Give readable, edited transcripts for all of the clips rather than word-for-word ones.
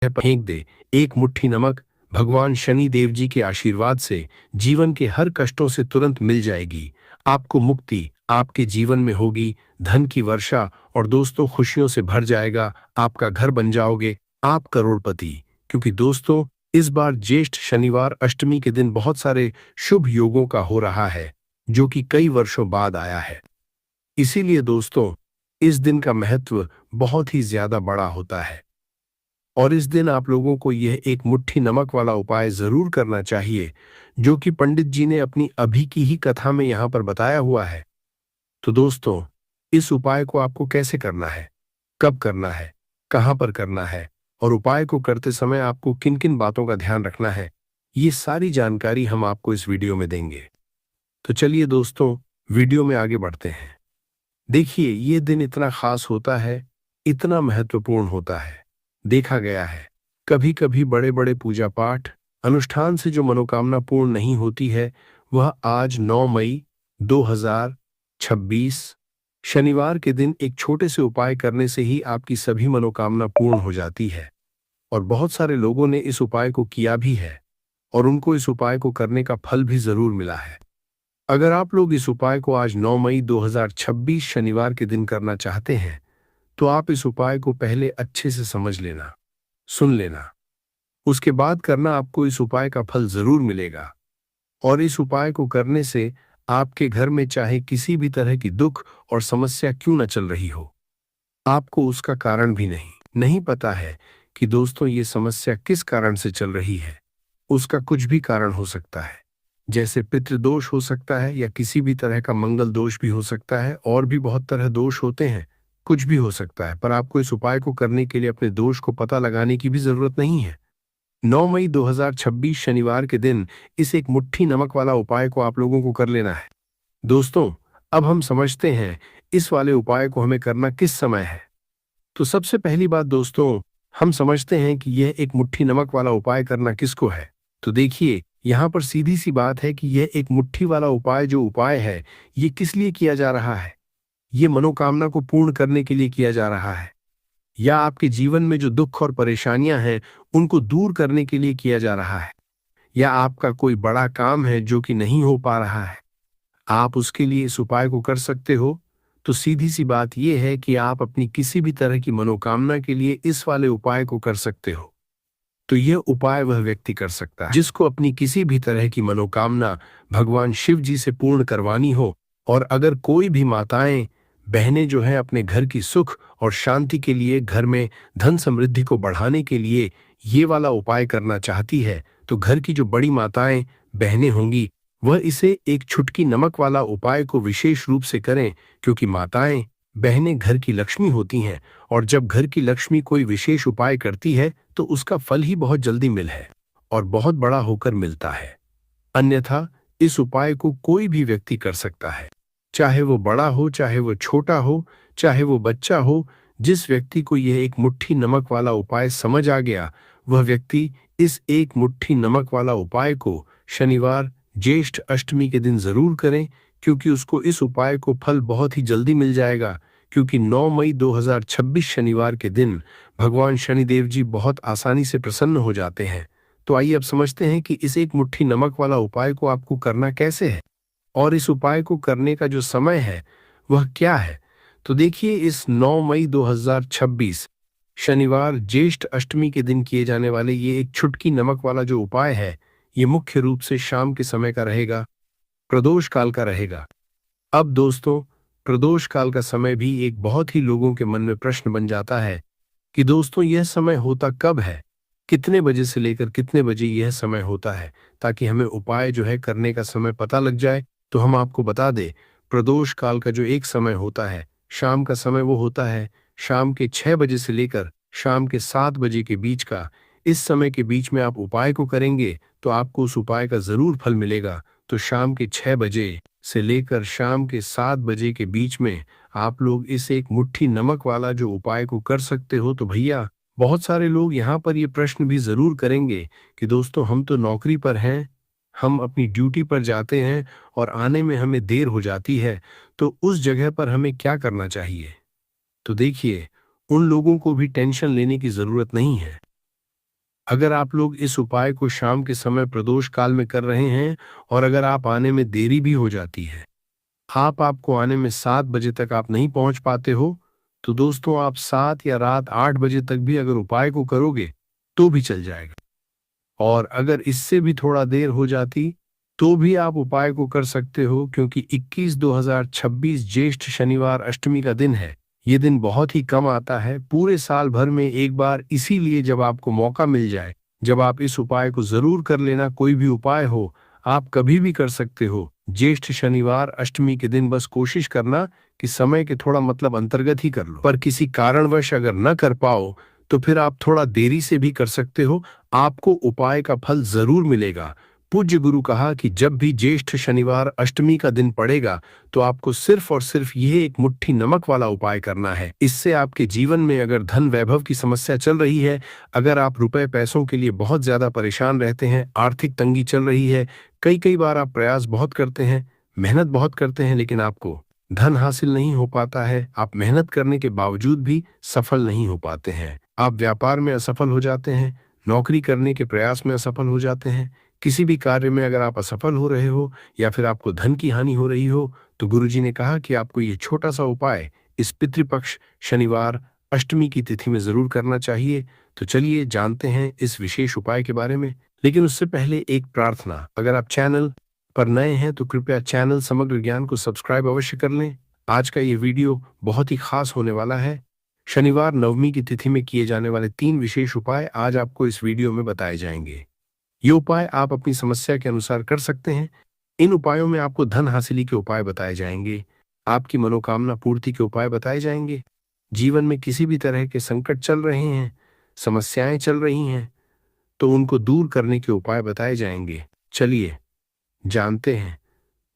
फेंक दे। एक मुट्ठी नमक भगवान शनि देव जी के आशीर्वाद से जीवन के हर कष्टों से तुरंत मिल जाएगी। आपको मुक्ति आपके जीवन में होगी, धन की वर्षा और दोस्तों खुशियों से भर जाएगा। आपका घर बन जाओगे, आप करोड़पति। क्योंकि दोस्तों इस बार ज्येष्ठ शनिवार अष्टमी के दिन बहुत सारे शुभ योगों का हो रहा है, जो कि कई वर्षों बाद आया है। इसीलिए दोस्तों इस दिन का महत्व बहुत ही ज्यादा बड़ा होता है और इस दिन आप लोगों को यह एक मुट्ठी नमक वाला उपाय जरूर करना चाहिए, जो कि पंडित जी ने अपनी अभी की ही कथा में यहां पर बताया हुआ है। तो दोस्तों इस उपाय को आपको कैसे करना है, कब करना है, कहां पर करना है और उपाय को करते समय आपको किन किन बातों का ध्यान रखना है, ये सारी जानकारी हम आपको इस वीडियो में देंगे। तो चलिए दोस्तों वीडियो में आगे बढ़ते हैं। देखिए ये दिन इतना खास होता है, इतना महत्वपूर्ण होता है। देखा गया है कभी कभी बड़े बड़े पूजा पाठ अनुष्ठान से जो मनोकामना पूर्ण नहीं होती है, वह आज 9 मई 2026 शनिवार के दिन एक छोटे से उपाय करने से ही आपकी सभी मनोकामना पूर्ण हो जाती है। और बहुत सारे लोगों ने इस उपाय को किया भी है और उनको इस उपाय को करने का फल भी जरूर मिला है। अगर आप लोग इस उपाय को आज 9 मई 2026 शनिवार के दिन करना चाहते हैं, तो आप इस उपाय को पहले अच्छे से समझ लेना, सुन लेना, उसके बाद करना। आपको इस उपाय का फल जरूर मिलेगा और इस उपाय को करने से आपके घर में चाहे किसी भी तरह की दुख और समस्या क्यों न चल रही हो, आपको उसका कारण भी नहीं पता है कि दोस्तों ये समस्या किस कारण से चल रही है। उसका कुछ भी कारण हो सकता है, जैसे पितृदोष हो सकता है या किसी भी तरह का मंगल दोष भी हो सकता है, और भी बहुत तरह दोष होते हैं, कुछ भी हो सकता है। पर आपको इस उपाय को करने के लिए अपने दोष को पता लगाने की भी जरूरत नहीं है। 9 मई 2026 शनिवार के दिन इस एक मुट्ठी नमक वाला उपाय को आप लोगों को कर लेना है। दोस्तों अब हम समझते हैं इस वाले उपाय को हमें करना किस समय है। तो सबसे पहली बात दोस्तों, हम समझते हैं कि यह एक मुट्ठी नमक वाला उपाय करना किसको है। तो देखिए यहां पर सीधी सी बात है कि यह एक मुट्ठी वाला उपाय जो उपाय है, ये किस लिए किया जा रहा है। ये मनोकामना को पूर्ण करने के लिए किया जा रहा है, या आपके जीवन में जो दुख और परेशानियां हैं उनको दूर करने के लिए किया जा रहा है, या आपका कोई बड़ा काम है जो कि नहीं हो पा रहा है, आप उसके लिए इस उपाय को कर सकते हो। तो सीधी सी बात यह है कि आप अपनी किसी भी तरह की मनोकामना के लिए इस वाले उपाय को कर सकते हो। तो यह उपाय वह व्यक्ति कर सकता है जिसको अपनी किसी भी तरह की मनोकामना भगवान शिव जी से पूर्ण करवानी हो। और अगर कोई भी माताएं बहनें जो हैं अपने घर की सुख और शांति के लिए, घर में धन समृद्धि को बढ़ाने के लिए ये वाला उपाय करना चाहती है, तो घर की जो बड़ी माताएं बहनें होंगी वह इसे एक चुटकी नमक वाला उपाय को विशेष रूप से करें, क्योंकि माताएं बहनें घर की लक्ष्मी होती हैं और जब घर की लक्ष्मी कोई विशेष उपाय करती है तो उसका फल ही बहुत जल्दी मिल है और बहुत बड़ा होकर मिलता है। अन्यथा इस उपाय को कोई भी व्यक्ति कर सकता है, चाहे वो बड़ा हो, चाहे वो छोटा हो, चाहे वो बच्चा हो। जिस व्यक्ति को यह एक मुट्ठी नमक वाला उपाय समझ आ गया, वह व्यक्ति इस एक मुट्ठी नमक वाला उपाय को शनिवार ज्येष्ठ अष्टमी के दिन जरूर करें, क्योंकि उसको इस उपाय को फल बहुत ही जल्दी मिल जाएगा। क्योंकि 9 मई 2026 शनिवार के दिन भगवान शनिदेव जी बहुत आसानी से प्रसन्न हो जाते हैं। तो आइए अब समझते हैं कि इस एक मुट्ठी नमक वाला उपाय को आपको करना कैसे है और इस उपाय को करने का जो समय है वह क्या है। तो देखिए इस 9 मई 2026 शनिवार ज्येष्ठ अष्टमी के दिन किए जाने वाले ये एक चुटकी नमक वाला जो उपाय है, ये मुख्य रूप से शाम के समय का रहेगा, प्रदोष काल का रहेगा। अब दोस्तों प्रदोष काल का समय भी एक बहुत ही लोगों के मन में प्रश्न बन जाता है कि दोस्तों यह समय होता कब है, कितने बजे से लेकर कितने बजे यह समय होता है, ताकि हमें उपाय जो है करने का समय पता लग जाए। तो हम आपको बता दें, प्रदोष काल का जो एक समय होता है शाम का समय, वो होता है शाम के 6 बजे से लेकर शाम के 7 बजे के बीच का। इस समय के बीच में आप उपाय को करेंगे तो आपको उस उपाय का जरूर फल मिलेगा। तो शाम के 6 बजे से लेकर शाम के 7 बजे के बीच में आप लोग इस एक मुट्ठी नमक वाला जो उपाय को कर सकते हो। तो भैया बहुत सारे लोग यहाँ पर ये प्रश्न भी जरूर करेंगे कि दोस्तों हम तो नौकरी पर हैं, हम अपनी ड्यूटी पर जाते हैं और आने में हमें देर हो जाती है, तो उस जगह पर हमें क्या करना चाहिए। तो देखिए उन लोगों को भी टेंशन लेने की जरूरत नहीं है। अगर आप लोग इस उपाय को शाम के समय प्रदोष काल में कर रहे हैं और अगर आप आने में देरी भी हो जाती है, आपको आने में 7 बजे तक आप नहीं पहुंच पाते हो, तो दोस्तों आप 7 या रात 8 बजे तक भी अगर उपाय को करोगे तो भी चल जाएगा। और अगर इससे भी थोड़ा देर हो जाती तो भी आप उपाय को कर सकते हो, क्योंकि 21/2026 ज्येष्ठ शनिवार अष्टमी का दिन है। ये दिन बहुत ही कम आता है पूरे साल भर में एक बार, इसीलिए जब आपको मौका मिल जाए, जब आप इस उपाय को जरूर कर लेना। कोई भी उपाय हो आप कभी भी कर सकते हो। ज्येष्ठ शनिवार अष्टमी के दिन बस कोशिश करना कि समय के थोड़ा अंतर्गत ही कर लो। पर किसी कारणवश अगर न कर पाओ तो फिर आप थोड़ा देरी से भी कर सकते हो, आपको उपाय का फल जरूर मिलेगा। पूज्य गुरु कहा कि जब भी ज्येष्ठ शनिवार अष्टमी का दिन पड़ेगा तो आपको सिर्फ और सिर्फ यह एक मुट्ठी नमक वाला उपाय करना है। इससे आपके जीवन में अगर धन वैभव की समस्या चल रही है, अगर आप रुपए पैसों के लिए बहुत ज्यादा परेशान रहते हैं, आर्थिक तंगी चल रही है, कई कई बार आप प्रयास बहुत करते हैं, मेहनत बहुत करते हैं, लेकिन आपको धन हासिल नहीं हो पाता है, आप मेहनत करने के बावजूद भी सफल नहीं हो पाते हैं, आप व्यापार में असफल हो जाते हैं, नौकरी करने के प्रयास में असफल हो जाते हैं, किसी भी कार्य में अगर आप असफल हो रहे हो या फिर आपको धन की हानि हो रही हो, तो गुरुजी ने कहा कि आपको ये छोटा सा उपाय इस पितृपक्ष शनिवार अष्टमी की तिथि में जरूर करना चाहिए। तो चलिए जानते हैं इस विशेष उपाय के बारे में। लेकिन उससे पहले एक प्रार्थना, अगर आप चैनल पर नए हैं तो कृपया चैनल समग्र ज्ञान को सब्सक्राइब अवश्य कर लें। आज का ये वीडियो बहुत ही खास होने वाला है। शनिवार नवमी की तिथि में किए जाने वाले 3 विशेष उपाय आज आपको इस वीडियो में बताए जाएंगे। ये उपाय आप अपनी समस्या के अनुसार कर सकते हैं। इन उपायों में आपको धन हासिली के उपाय बताए जाएंगे, आपकी मनोकामना पूर्ति के उपाय बताए जाएंगे। जीवन में किसी भी तरह के संकट चल रहे हैं, समस्याएं चल रही हैं, तो उनको दूर करने के उपाय बताए जाएंगे। चलिए जानते हैं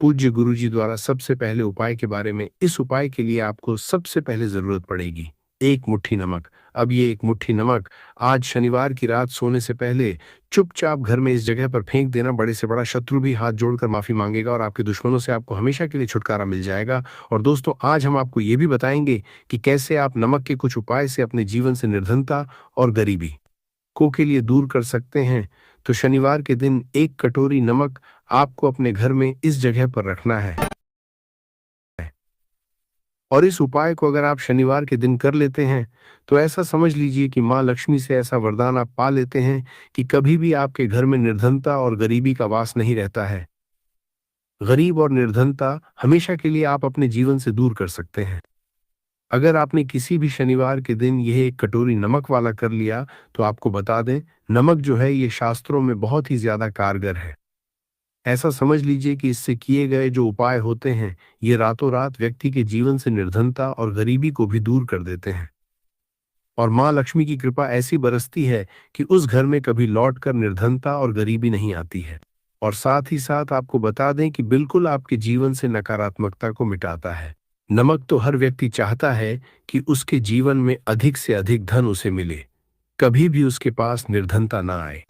पूज्य गुरुजी द्वारा सबसे पहले उपाय के बारे में। इस उपाय के लिए आपको सबसे पहले जरूरत पड़ेगी एक मुट्ठी नमक। अब ये एक मुट्ठी नमक आज शनिवार की रात सोने से पहले चुपचाप घर में इस जगह पर फेंक देना। बड़े से बड़ा शत्रु भी हाथ जोड़कर माफी मांगेगा और आपके दुश्मनों से आपको हमेशा के लिए छुटकारा मिल जाएगा। और दोस्तों आज हम आपको ये भी बताएंगे कि कैसे आप नमक के कुछ उपाय से अपने जीवन से निर्धनता और गरीबी को के लिए दूर कर सकते हैं। तो शनिवार के दिन 1 कटोरी नमक आपको अपने घर में इस जगह पर रखना है। और इस उपाय को अगर आप शनिवार के दिन कर लेते हैं तो ऐसा समझ लीजिए कि माँ लक्ष्मी से ऐसा वरदान आप पा लेते हैं कि कभी भी आपके घर में निर्धनता और गरीबी का वास नहीं रहता है। गरीब और निर्धनता हमेशा के लिए आप अपने जीवन से दूर कर सकते हैं। अगर आपने किसी भी शनिवार के दिन यह 1 कटोरी नमक वाला कर लिया तो आपको बता दें, नमक जो है ये शास्त्रों में बहुत ही ज्यादा कारगर है। ऐसा समझ लीजिए कि इससे किए गए जो उपाय होते हैं ये रातों रात व्यक्ति के जीवन से निर्धनता और गरीबी को भी दूर कर देते हैं। और माँ लक्ष्मी की कृपा ऐसी बरसती है कि उस घर में कभी लौटकर निर्धनता और गरीबी नहीं आती है। और साथ ही साथ आपको बता दें कि बिल्कुल आपके जीवन से नकारात्मकता को मिटाता है। नमक तो हर व्यक्ति चाहता है कि उसके जीवन में अधिक से अधिक धन उसे मिले, कभी भी उसके पास निर्धनता ना आए,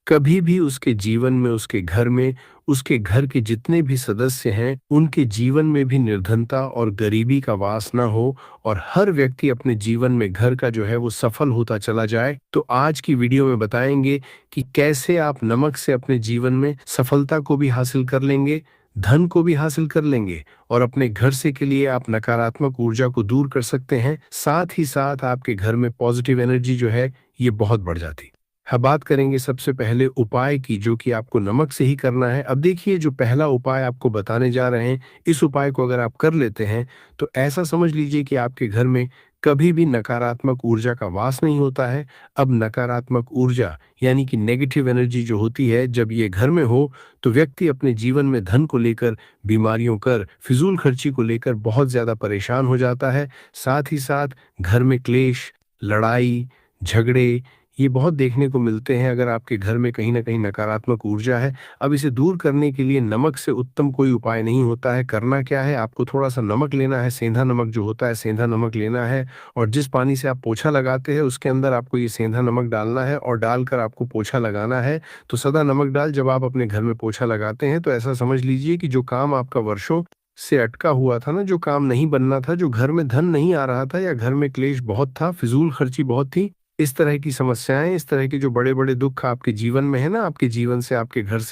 कभी भी उसके जीवन में, उसके घर में, उसके घर के जितने भी सदस्य हैं उनके जीवन में भी निर्धनता और गरीबी का वास ना हो और हर व्यक्ति अपने जीवन में घर का जो है वो सफल होता चला जाए। तो आज की वीडियो में बताएंगे कि कैसे आप नमक से अपने जीवन में सफलता को भी हासिल कर लेंगे, धन को भी हासिल कर लेंगे और अपने घर से के लिए आप नकारात्मक ऊर्जा को दूर कर सकते हैं। साथ ही साथ आपके घर में पॉजिटिव एनर्जी जो है ये बहुत बढ़ जाती। हम बात करेंगे सबसे पहले उपाय की, जो कि आपको नमक से ही करना है। अब देखिए जो पहला उपाय आपको बताने जा रहे हैं, इस उपाय को अगर आप कर लेते हैं तो ऐसा समझ लीजिए कि आपके घर में कभी भी नकारात्मक ऊर्जा का वास नहीं होता है। अब नकारात्मक ऊर्जा यानी कि नेगेटिव एनर्जी जो होती है, जब ये घर में हो तो व्यक्ति अपने जीवन में धन को लेकर, बीमारियों कर, फिजूल खर्ची को लेकर बहुत ज्यादा परेशान हो जाता है। साथ ही साथ घर में क्लेश, लड़ाई, झगड़े ये बहुत देखने को मिलते हैं अगर आपके घर में कहीं ना कहीं नकारात्मक ऊर्जा है। अब इसे दूर करने के लिए नमक से उत्तम कोई उपाय नहीं होता है। करना क्या है, आपको थोड़ा सा नमक लेना है, सेंधा नमक जो होता है, सेंधा नमक लेना है और जिस पानी से आप पोछा लगाते हैं उसके अंदर आपको ये सेंधा नमक डालना है और डालकर आपको पोछा लगाना है। तो सदा नमक डाल जब आप अपने घर में पोछा लगाते हैं तो ऐसा समझ लीजिए कि जो काम आपका वर्षों से अटका हुआ था ना, जो काम नहीं बनना था, जो घर में धन नहीं आ रहा था या घर में क्लेश बहुत था, फिजूल खर्ची बहुत थी, इस तरह की समस्याएं, इस तरह के जो बड़े बड़े दुख आपके जीवन में है ना, आपके जीवन से, आपके घर से